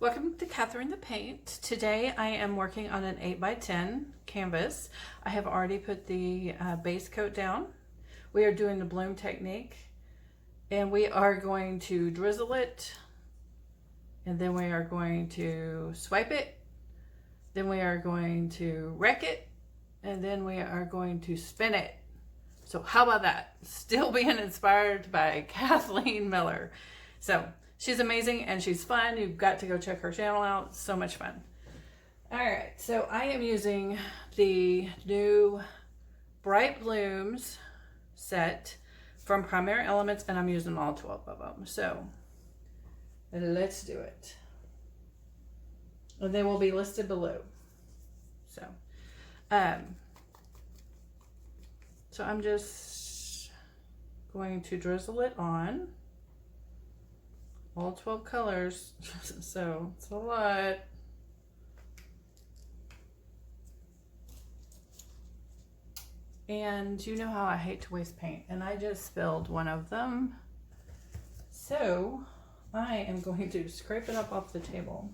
Welcome to Catherine the Paint. Today I am working on an 8x10 canvas. I have already put the base coat down. We are doing the bloom technique and we are going to drizzle it, and then we are going to swipe it, then we are going to wreck it, and then we are going to spin it. So how about that? Still being inspired by Kathleen Miller. So she's amazing and she's fun. You've got to go check her channel out. So much fun. All right, so I am using the new Bright Blooms set from Primary Elements, and I'm using all 12 of them. So let's do it. And they will be listed below. So I'm just going to drizzle it on all 12 colors. So it's a lot. And you know how I hate to waste paint, and I just spilled one of them. So I am going to scrape it up off the table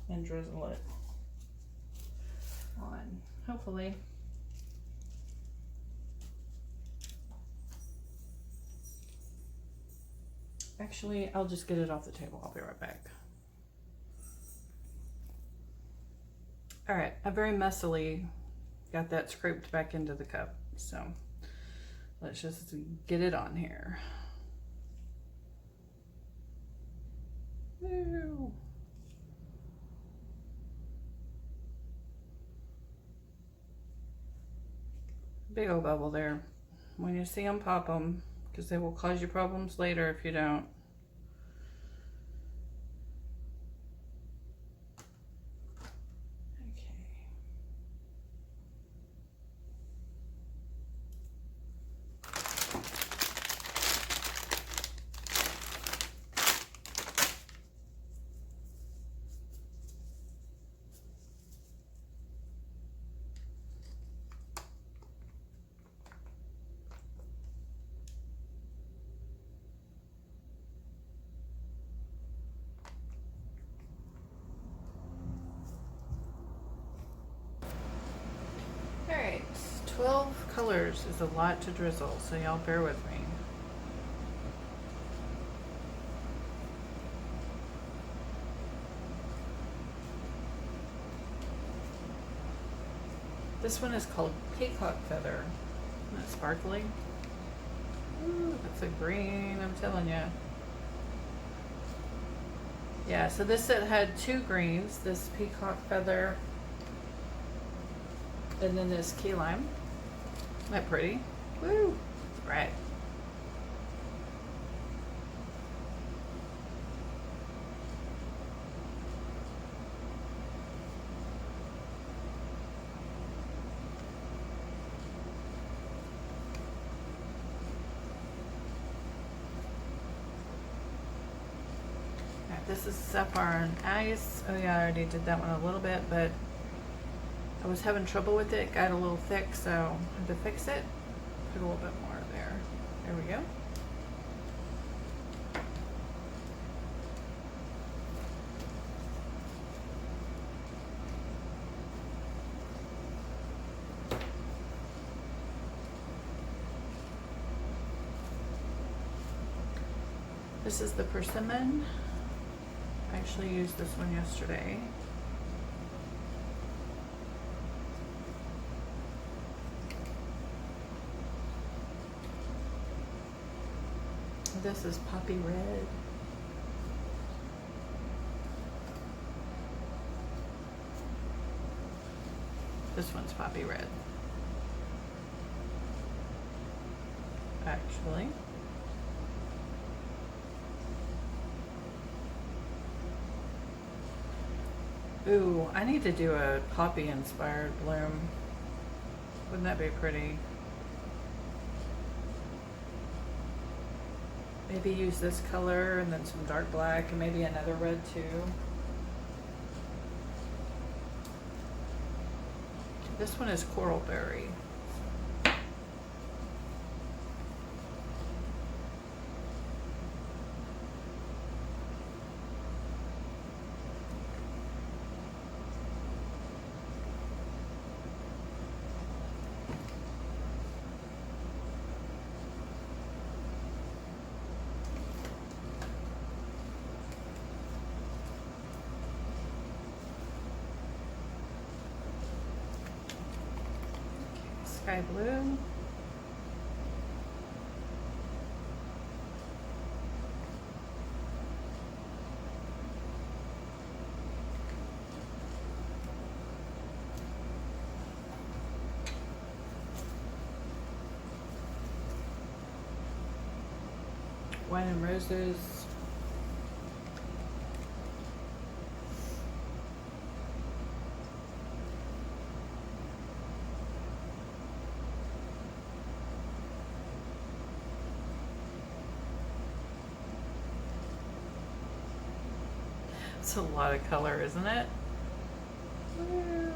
and drizzle it on, hopefully. Actually, I'll just get it off the table. I'll be right back. All right, I very messily got that scraped back into the cup. So let's just get it on here. Woo. Big old bubble there. When you see them, pop them, because they will cause you problems later if you don't. Okay. Alright, 12 colors is a lot to drizzle, so y'all bear with me. This one is called Peacock Feather. Isn't that sparkly? Ooh, that's a green, I'm telling you. Yeah, so this set had two greens, this Peacock Feather, and then this key lime. Isn't that pretty? Woo! It's bright. Alright, this is Sapphire and Ice. Oh yeah, I already did that one a little bit, but I was having trouble with it. It got a little thick, so I had to fix it. Put a little bit more there. There we go. This is the persimmon. I actually used this one yesterday. This is Poppy Red. This one's Poppy Red. Actually. Ooh, I need to do a poppy inspired bloom. Wouldn't that be pretty? Maybe use this color and then some dark black and maybe another red too. This one is Coral Berry. sky blue. Wine and roses. It's a lot of color, isn't it? Woo.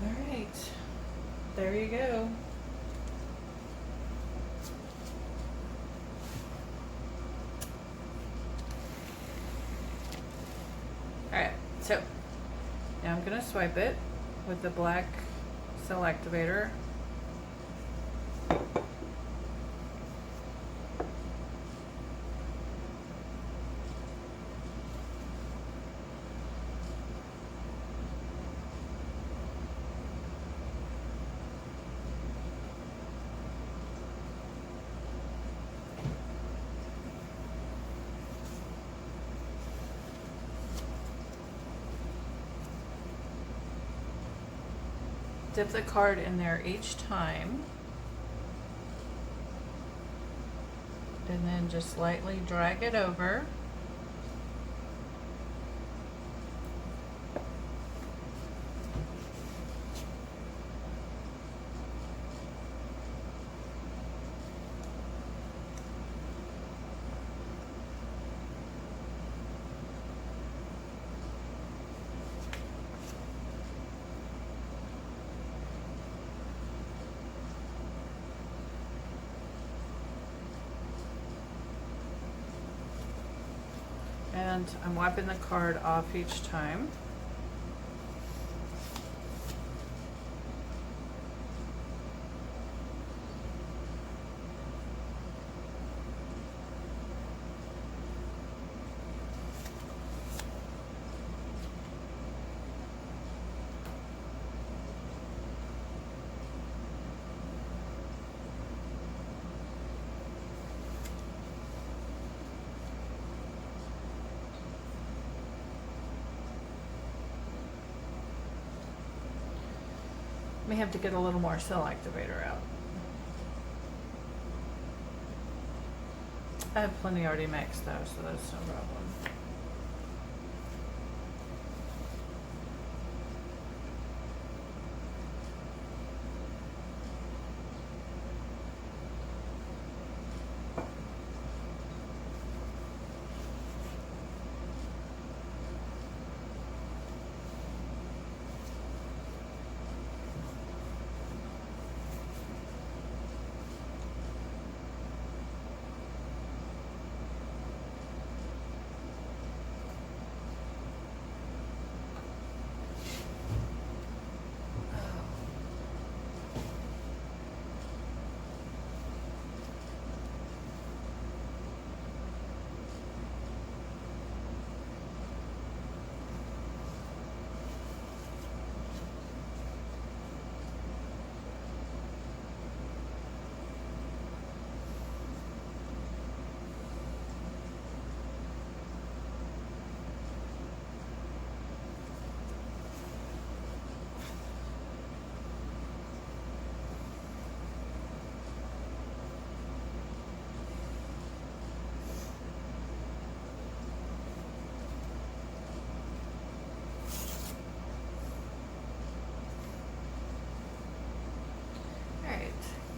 All right, there you go. All right, so now I'm gonna swipe it with the black cell activator. Dip the card in there each time, and then just lightly drag it over. And I'm wiping the card off each time. May have to get a little more cell activator out. I have plenty already mixed though, so that's no problem.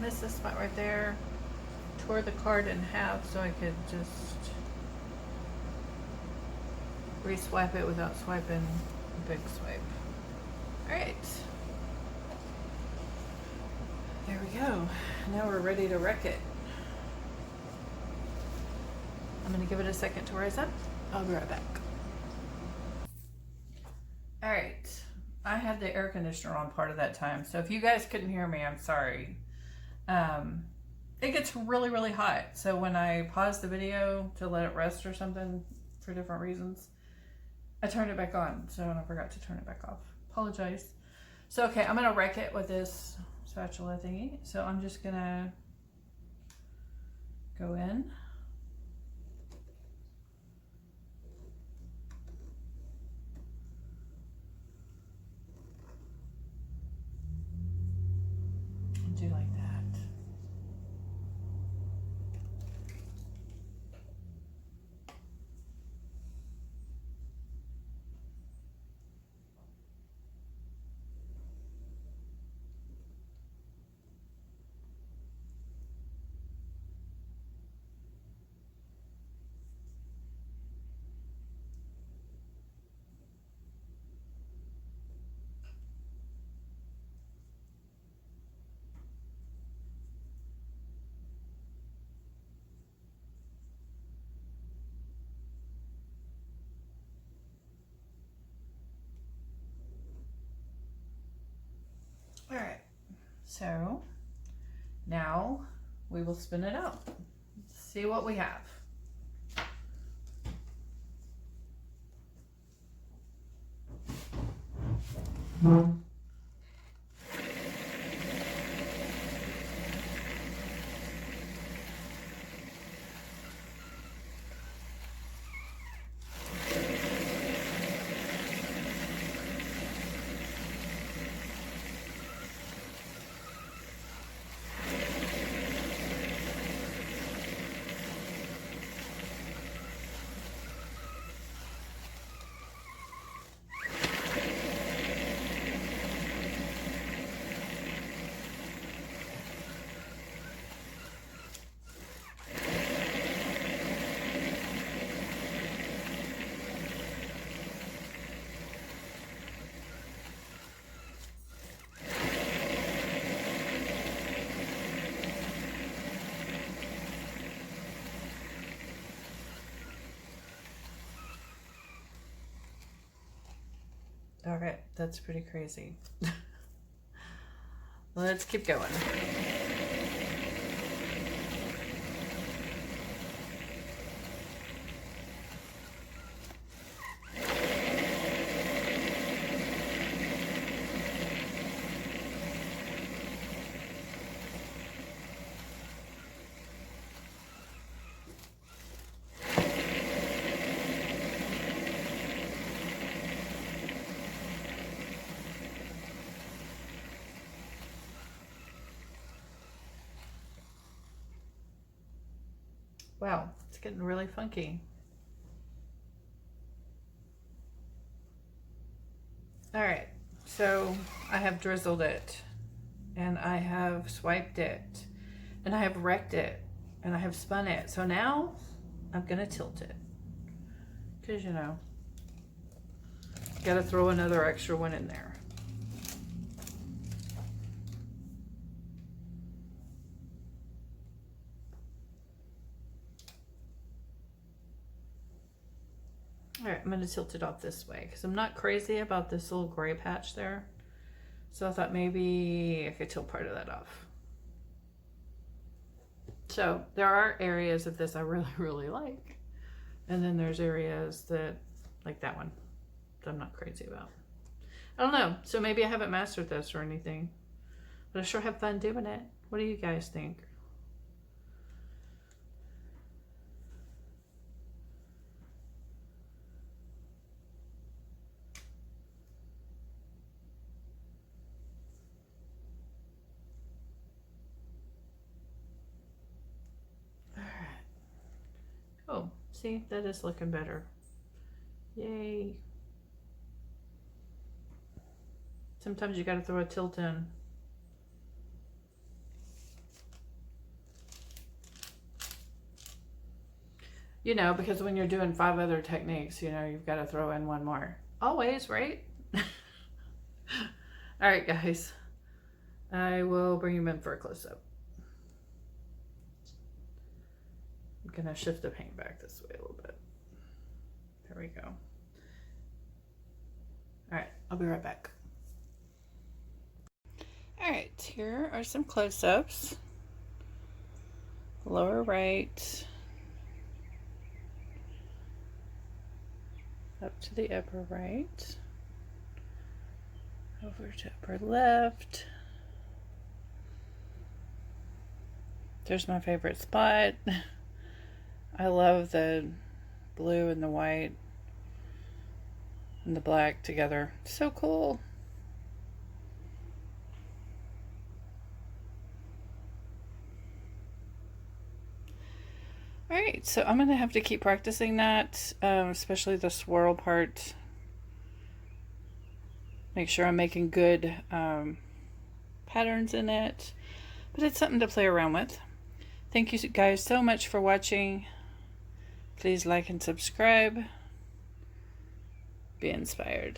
Missed this spot right there. Tore the card in half so I could just re-swipe it without swiping a big swipe. Alright. There we go. Now we're ready to wreck it. I'm going to give it a second to rise up. I'll be right back. Alright. I had the air conditioner on part of that time, so if you guys couldn't hear me, I'm sorry. It gets really, really hot. So when I pause the video to let it rest or something for different reasons, I turned it back on, so I forgot to turn it back off. Apologize. So, okay, I'm gonna wreck it with this spatula thingy. So I'm just gonna go in. And do like that. All right, so now we will spin it out. See what we have. All right, that's pretty crazy. Let's keep going. Wow, it's getting really funky. All right, so I have drizzled it, and I have swiped it, and I have wrecked it, and I have spun it. So now I'm gonna tilt it, because you know, gotta throw another extra one in there. All right, I'm going to tilt it off this way because I'm not crazy about this little gray patch there. So I thought maybe I could tilt part of that off. So there are areas of this I really, really like. And then there's areas that, like that one, that I'm not crazy about. I don't know. So maybe I haven't mastered this or anything. But I sure have fun doing it. What do you guys think? Oh, see, that is looking better. Yay. Sometimes you gotta throw a tilt in. You know, because when you're doing 5 other techniques, you know, you've got to throw in one more. Always, right? All right, guys. I will bring him in for a close-up. I'm going to shift the paint back this way a little bit. There we go. All right, I'll be right back. All right, here are some close-ups. Lower right. up to the upper right, over to upper left. There's my favorite spot. I love the blue and the white and the black together. So cool. Alright, so I'm going to have to keep practicing that, especially the swirl part. Make sure I'm making good patterns in it. But it's something to play around with. Thank you guys so much for watching. Please like and subscribe. Be inspired.